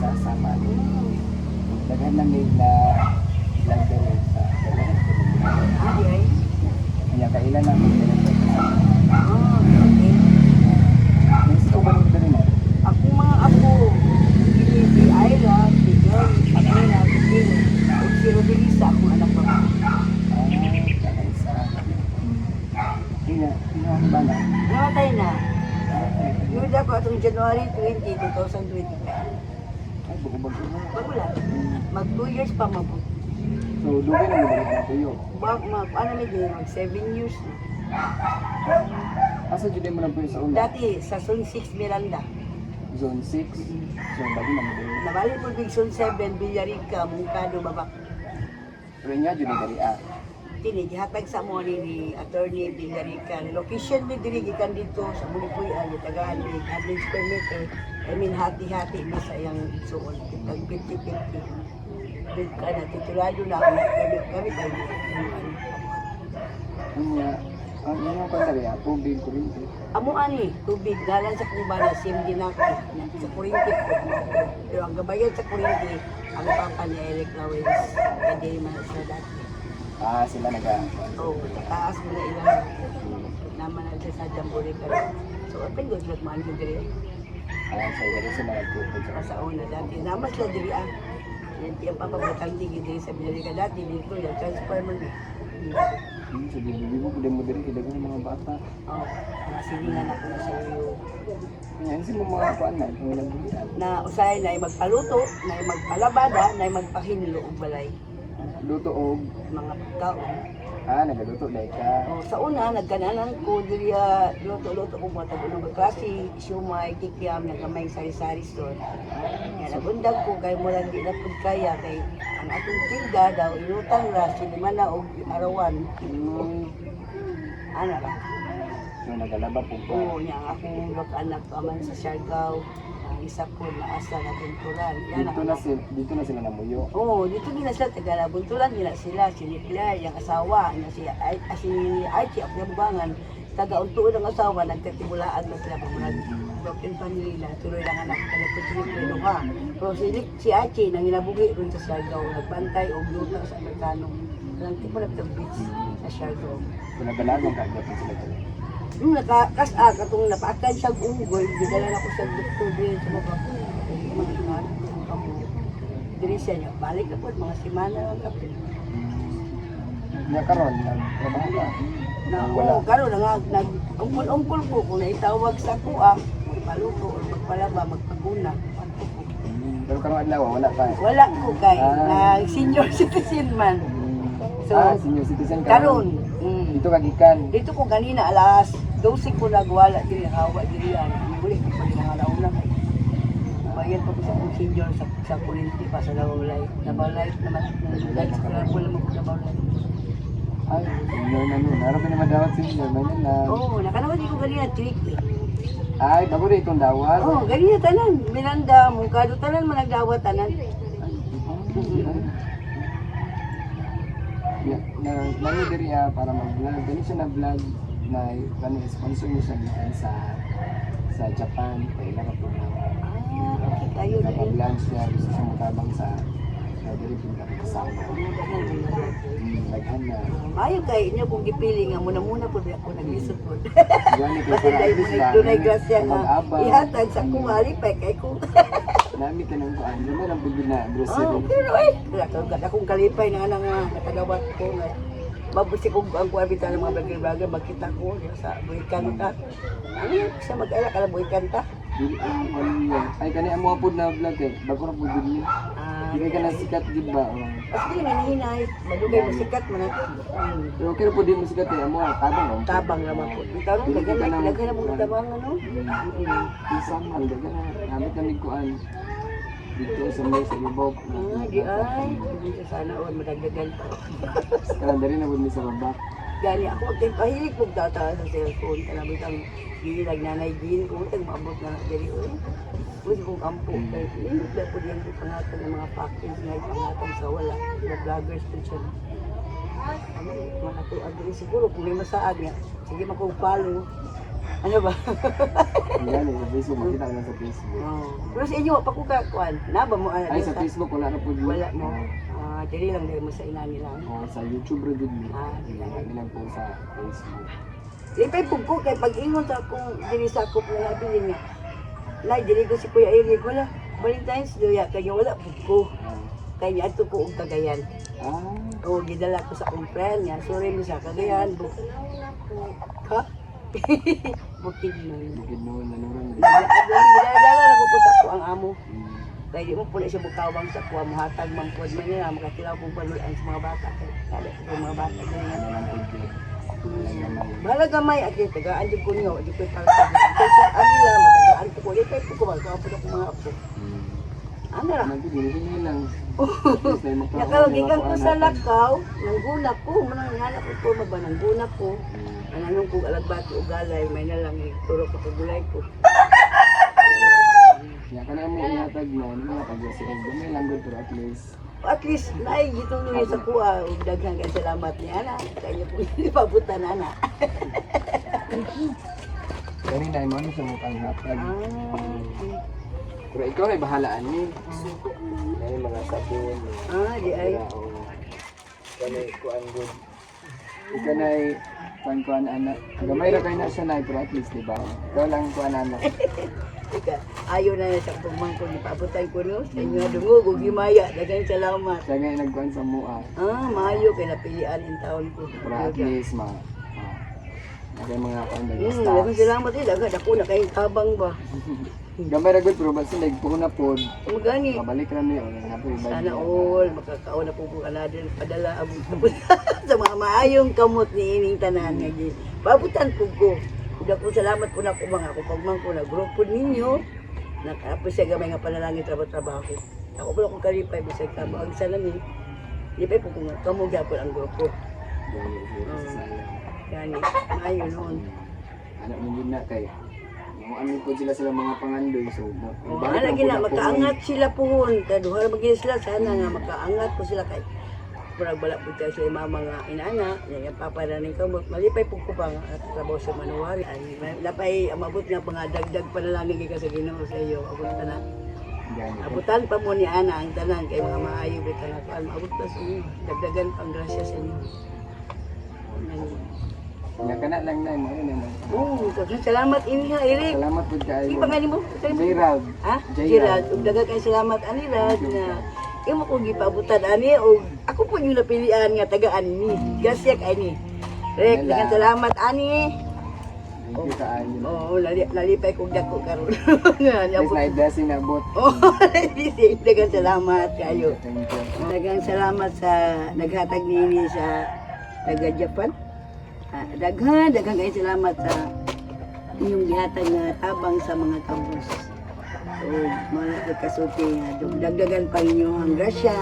sa Saman. Daghan na may na vlog dere sa daghan ko Ah, di ay. kanya kailan na ko dere sa Saman. Ah, okay. Miss ko ba nung dere na? Ako mga apo, si Ayla, si John, Pamela, si Bill, o si Rodelisa, akong anak pa. Kanay sa Ina ang bala. Namatay na. Yun ako atong January 20, 2020. Ay, bago-bago na. Bago lang. Mag 2 years pa mabot. So, dugay na mo dere na tuyo. Ano na din, mag 7 years na. Asa jud mo na puyo sa una? Dati, sa Zone 6 Miranda. Zone 6. So, bali na mo dere. Nabali po big Zone 7, Villarica, Mungkado, Babak. Pero nga jud ni dere ah. Tini, gihatag sa mo ni Attorney Villarica. Location ni diri gikan dito sa Bulipuyan, tagaan ni 100 square meter. I mean, hati-hati na sa iyang suon. Tag 50-50. Dito ka na, titulado na ako. Kami pa yun. Unya, ang inyong kwan dere ah, tubig kuryente. Amo ani, tubig, galan sa kumbana, sim din ako. Sa kurinti po. Pero ang gabayan sa kurinti, ang papa ni Eric Lawrence. Hindi man sa dati. Ah, sila naga. Oo, taas mo na ilang naman na sa Jamboree ka rin. So, open good luck man yung diri. Alam sa dere sila nagtubig. Saka sa una dati, naman sila diri ah. Yan tiyang papabutang tingin diri sa Villarica dati, dito yung transfer mo na. So, di mo pwede mo dere kidagan ng mga bata. Oo, nasilingan ako na sa iyo. Yan si mo mga kuan na kung ilang bulan. Na usay na magpaluto, na magpalabada, na magpahinlo og balay. Luto og Mga pagkaon. nagaluto dai ka. O, sa una, nagkananan ko diri luto-luto ko mga tabunong klase, siumay, kikiam, nagamay sari-sari store. Kaya nagundag ko kay mula di na pud kaya kay ang atong tinda daw inutang ra sinimana og arawan. Ana ra. So, nagalaba po ka. Oo, niya ang akong anak aman sa Siargao. Ang isa ko na asa na Bunturan. Yan ang Dito na sila namuyo. Oo, dito nila sila taga Bunturan nila sila si Nikla, yung asawa niya si Archie ang nabugangan. Taga-untuon ang asawa, nagkatibulaan na sila pag broken family na tuloy lang anak kaya ko sinipino ka. Pero si Archie nang inabugi ron sa Siargao, nagbantay o luto sa Amerikano. Nang tipo na beach sa Siargao. Kung nagalagang kagad sila dere. Katong napaakan siya unggoy, bigala na ko sa doktor din sa mga ko. Mga inan, kamo. Diri siya niya, balik na po, mga simana lang kapit. Nya karon nagtrabaho ka. Karon nga, nag-ungkol-ungkol po, kung naitawag sa kuha, magpaluto o magpalaba, magpaguna. Pero karong adlaw wala ka. Wala ko kay, senior citizen man. So, senior citizen karon, dito kagikan. dito ko kanina alas 12 ko nagwala diri hawa diri yan. Muli ko pa nangalaw na kay. Bayan pa ko sa akong senior sa kulinti pa sa Lawlay. Nabalay naman dahil sa wala mo ko nabalay. Ay, senior na nun. Harap na madawat senior. Manyan na. Oo, nakanawa di ko kanina trick eh. Ay, bago rin itong dawat. Oo, ganina tanan. Miranda, Mungkado tanan man nagdawat tanan. Nani diri para mag-vlog. Ganun siya na-vlog na sponsor niya siya dito sa Japan. Kaya lang po na. Okay kayo na rin. Nag-vlog siya. Gusto siya matabang sa diri pinta kasama. Naghan na. Ayaw kay inyo kung gipili nga muna po ako nag-isip po. Gani ko Kasi dahil tunay grasya nga ihatag sa kumari pa kay ko. Nami ka nang kuan. Yung lang pagod na Oh, grocery. pero wala akong kalipay na nakagawat ko nga. Mabusi ko ang kuwabitan ng mga bagay-bagay, magkita ko sa buhikan ta. Ano yun? Sa mag-alak ka na buhikan ta? Dili ay kani amo pud na vlog kay bago ra pud dili. Dili ka na sikat gid ba? Kasi hindi hinahinay, madugay masikat mo na. Pero okay ra pud di mo sikat kay amo tabang mo. Tabang naman po. Ikaw rin, lagyan na mong tabang ano? Isang man daga na gamit na mig kuan. Dito sa may sa ibaw. Di ay. Hindi sana o madagdagan pa. Kana diri na pud mi sa baba. Gani ako, pahilig po data sa cellphone. Kalabit ang gilag nanay din ko, maabot na diri o. Pwede kong kampo. Kaya hindi po yan yung pangatan ng mga package na ipangatan sa wala. The vloggers po siya. Ano, mga to, siguro kung may masaag niya, sige makong follow. Ano ba? Ang gani sa Facebook, makita ko na sa Facebook. Oh. Pero sa inyo, pa ko kakuan. Naba mo Ay, sa Facebook, wala na po dito. Wala mo. Dili lang dahil mo sa inani lang. O, sa YouTube rin din. Dili. Hindi lang po sa Facebook. Lipay po ko kay pag-ingon sa akong dili sa akong na nabili nga. Nay, dili ko si Kuya Eric, wala. Valentine's Day, kaya wala po ko. Kaya ato ko og Cagayan. O, gidala ko sa akong friend niya. Sorry mo sa Cagayan. Ha? Bukid nun. Bukid noon, nanuran. Gidala na ko sa ako ang amo. Kaya di mo pula siya bukawang sa kuha, muhatag mampod man nila, makatilaw kong palulaan sa mga bata. Kaya sa mga bata. Ano lang po dito. Bahala gamay, at yung tagaan din ko niyo, di ko para sa kasi ano lang, matagaan ko, di kayo po kumagawa po ng mga apo. Ano lang? Nagpili lang. Nakawagigan ko sa lakaw, nangguna ko, mananganak ko, mabanangguna ko. Anong kong alagbati o galay, may nalang turo ko pagulay ko. Kaya ka na mo ihatag na, hindi nga pag-yasi. Gamay lang good pero at least. At least, nay, dito nyo sa kuha, daghan kay salamat ni Ana. Kaya po ipabutan, Ana. Kanina ay mo ano sa mukhang hatag. Pero ikaw ay bahalaan ni. Ay mga sabon. Di ay. Kanay kuan good. Ikaw na ay kuan anak. Gamay ra kay na siya na pero at least di ba? Ikaw lang kuan anak. Ika, ayaw na sa pagmangko ni pabutan ko no. Sa inyo dungog ug himaya, daghang salamat. Siya nga nagkuan sa mua. Maayo kay napilian in taon ko. Pero at least Kaya mga kuan na daghang salamat daghan ako na kay tabang ba. Gamay ra good pero basta nagpuna pod. Magani. Mabalik ra ni na po Sana all makakaon na po ko another padala abot sa mga maayong kamot ni ining tanan nga gi. Pabutan po ko. Udah ko salamat po na ko mga ako pagmangko na grupo ninyo. Nakapos siya gamay nga panalangin trabaho. Ako pala kong kalipay bisag trabaho ang salamin. Lipay po kung kamo gyapon ang grupo. Gani, maayo noon. Anak mo yun na kay ano po sila mga pangandoy so Lagi na makaangat sila pohon. Kaduhar maging sila sana nga makaangat po sila kay bala po tayo sa mama nga inana, yung papa na ning kamot, malipay po ko pa nga trabaho sa Manuwari. Lapay, amabot nga pa nga dagdag panalangin ka sa Ginoo sa iyo, abot ka na. Abutan pa mo ni Ana ang tanan, kay mga maayo bita na kuan, abot pa sa inyo, dagdagan pang grasya sa inyo. Nga kana lang na mo naman. Salamat ini ha, Eric. Salamat pud kaayo. Di pangalan mo? Gerald. Gerald, ug daghang kay salamat ani Rad na imo ko gipabutan ani og ako po yung napilian nga tagaan ni. Gasyak ani. Rek, daghang salamat ani. Thank you kaayo. Oo, lalipay kong dako karon. Yes, na blessing na bot. Oh, daghang salamat kayo. Thank you. Daghang salamat sa naghatag niini sa taga Japan. Daghang kayo salamat sa inyong gihatag nga tabang sa mga kampus. So, mga nagkasuki nga dagdagan pa inyo ang grasya,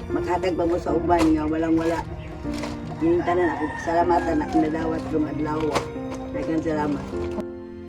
makatag pa mo sa uban nga walang-wala. Yung tanan ako, salamatan ako nadawat kong adlaw. Daghang salamat.